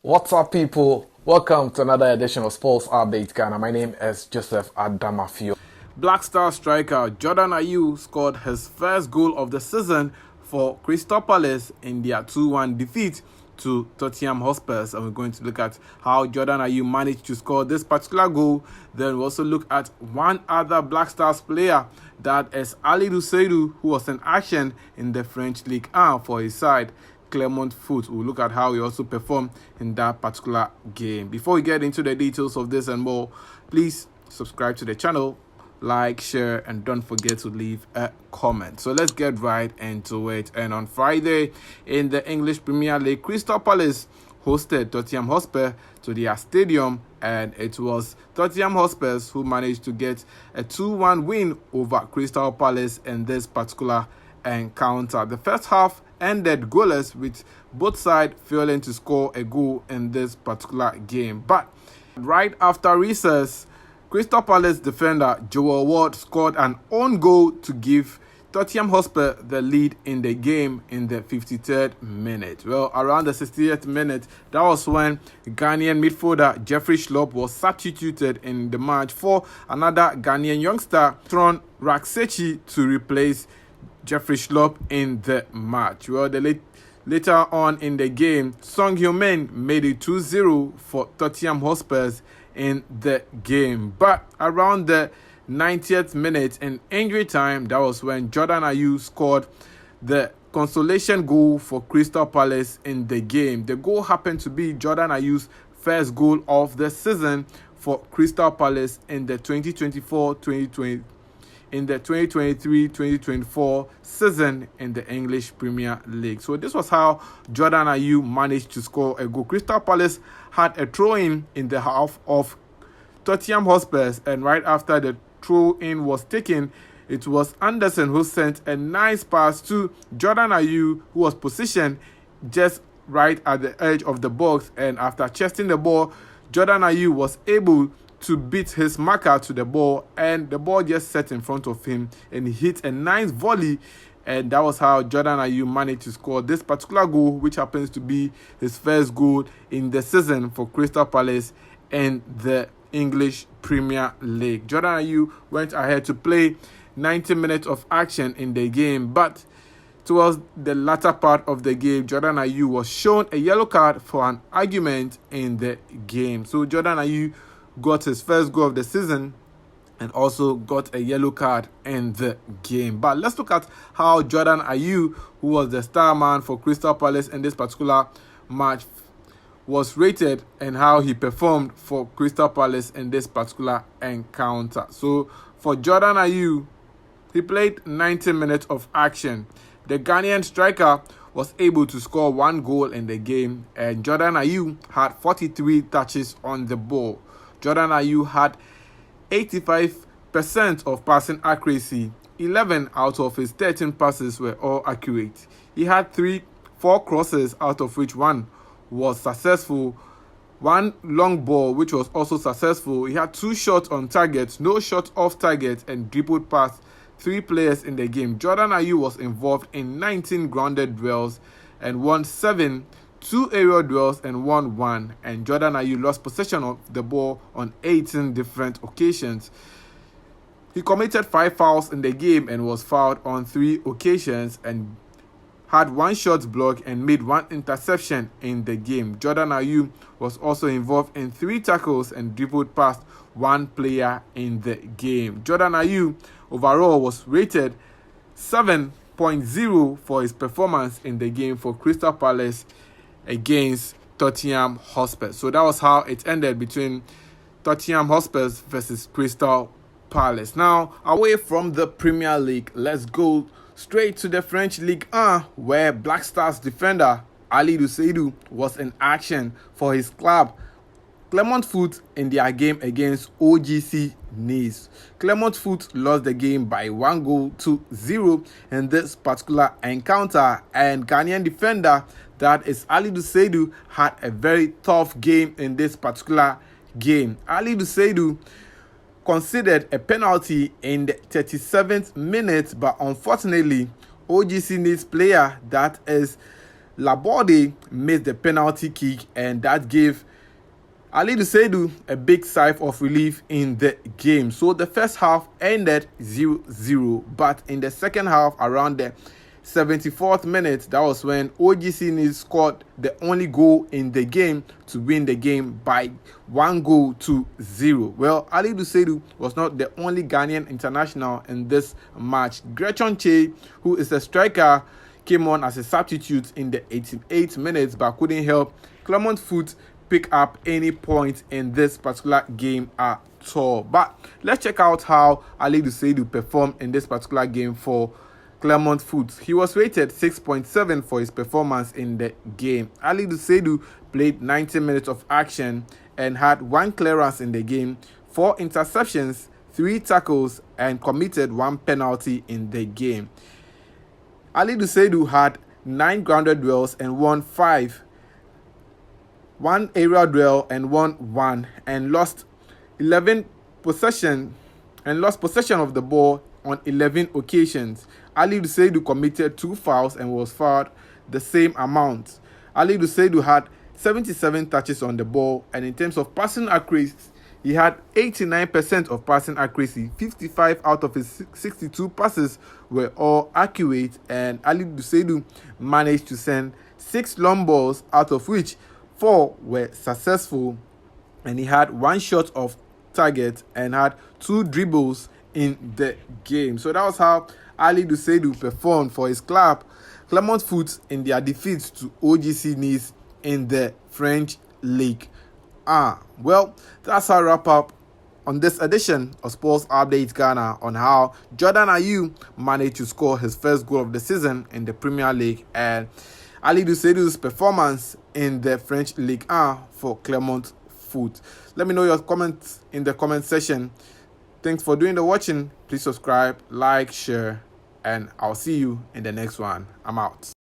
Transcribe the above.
What's up, people? Welcome to another edition of Sports Update Ghana. My name is Joseph Adamafio. Black Star striker Jordan Ayew scored his first goal of the season for Crystal Palace in their 2-1 defeat to Tottenham Hotspur, and we're going to look at how Jordan Ayew managed to score this particular goal. Then we'll also look at one other Black Stars player, that is Alidu Seidu, who was in action in the French Ligue 1 for his side, Clermont Foot. We'll look at how he also performed in that particular game. Before we get into the details of this and more, please subscribe to the channel, like, share, and don't forget to leave a comment. So let's get right into it. And on Friday in the English Premier League, Crystal Palace hosted Tottenham Hotspur to their stadium, and it was Tottenham Hotspur who managed to get a 2-1 win over Crystal Palace in this particular encounter. The first half ended goalless, with both sides failing to score a goal in this particular game. But right after recess, Crystal Palace defender Joel Ward scored an own goal to give Tottenham Hotspur the lead in the game in the 53rd minute. Well, around the 60th minute, that was when Ghanaian midfielder Jeffrey Schlupp was substituted in the match for another Ghanaian youngster, Tron Raksechi, to replace Jeffrey Schlupp in the match. Well, later on in the game, Song Heung-min made it 2-0 for Tottenham Hotspurs in the game. But around the 90th minute in injury time, that was when Jordan Ayew scored the consolation goal for Crystal Palace in the game. The goal happened to be Jordan Ayew's first goal of the season for Crystal Palace in the 2023-2024 season in the English Premier League. So this was how Jordan Ayew managed to score a goal. Crystal Palace had a throw-in in the half of Tottenham Hotspur, and right after the throw-in was taken, it was Anderson who sent a nice pass to Jordan Ayew, who was positioned just right at the edge of the box, and after chesting the ball, Jordan Ayew was able to beat his marker to the ball, and the ball just set in front of him and he hit a nice volley, and that was how Jordan Ayew managed to score this particular goal, which happens to be his first goal in the season for Crystal Palace in the English Premier League. Jordan Ayew went ahead to play 90 minutes of action in the game, but towards the latter part of the game, Jordan Ayew was shown a yellow card for an argument in the game. So Jordan Ayew got his first goal of the season and also got a yellow card in the game. But let's look at how Jordan Ayew, who was the star man for Crystal Palace in this particular match, was rated and how he performed for Crystal Palace in this particular encounter. So for Jordan Ayew, he played 90 minutes of action. The Ghanaian striker was able to score one goal in the game, and Jordan Ayew had 43 touches on the ball. Jordan Ayew had 85% of passing accuracy. 11 out of his 13 passes were all accurate. He had 4 crosses, out of which one was successful. One long ball, which was also successful. He had 2 shots on target, no shot off target, and dribbled past 3 players in the game. Jordan Ayew was involved in 19 grounded duels and won 7, 2 aerial duels and won 1, and Jordan Ayew lost possession of the ball on 18 different occasions. He committed 5 fouls in the game and was fouled on 3 occasions, and had 1 shot block and made 1 interception in the game. Jordan Ayew was also involved in 3 tackles and dribbled past 1 player in the game. Jordan Ayew overall was rated 7.0 for his performance in the game for Crystal Palace against Tottenham Hotspur. So that was how it ended between Tottenham Hotspur versus Crystal Palace. Now, away from the Premier League, let's go straight to the French Ligue 1, where Black Stars defender Alidu Seidu was in action for his club Clermont Foot in their game against OGC Nice. Clermont Foot lost the game by 1-0 in this particular encounter, and Ghanaian defender, that is Alidu Seidu, had a very tough game in this particular game. Alidu Seidu conceded a penalty in the 37th minute, but unfortunately, OGC Nice player, that is Laborde missed the penalty kick, and that gave Alidu Seidu a big sigh of relief in the game. So the first half ended 0-0, but in the second half, around the 74th minute, that was when OGC Nice scored the only goal in the game to win the game by 1-0. Well, Alidu Seidu was not the only Ghanaian international in this match. Gretchen Che, who is a striker, came on as a substitute in the 88th minute but couldn't help Clement Foot pick up any point in this particular game at all. But let's check out how Alidu Seidu performed in this particular game for Clement Foot. He was rated 6.7 for his performance in the game. Alidu Seidu played 90 minutes of action and had 1 clearance in the game, 4 interceptions, 3 tackles, and committed 1 penalty in the game. Alidu Seidu had 9 grounded duels and won 5, 1 aerial duel and won 1, and lost possession of the ball on 11 occasions. Alidu Seidu committed 2 fouls and was fouled the same amount. Alidu Seidu had 77 touches on the ball, and in terms of passing accuracy, he had 89% of passing accuracy. 55 out of his 62 passes were all accurate, and Alidu Seidu managed to send 6 long balls, out of which 4 were successful, and he had 1 shot of target and had 2 dribbles in the game. So that was how Alidu Seidu performed for his club, Clement Foot, in their defeat to OGC Nice in the French Ligue Un. Well, that's our wrap up on this edition of Sports Update Ghana on how Jordan Ayew managed to score his first goal of the season in the Premier League, and Alidu Seidu's performance in the French Ligue 1 for Clement Foot. Let me know your comments in the comment section. Thanks for doing the watching. Please subscribe, like, share, and I'll see you in the next one. I'm out.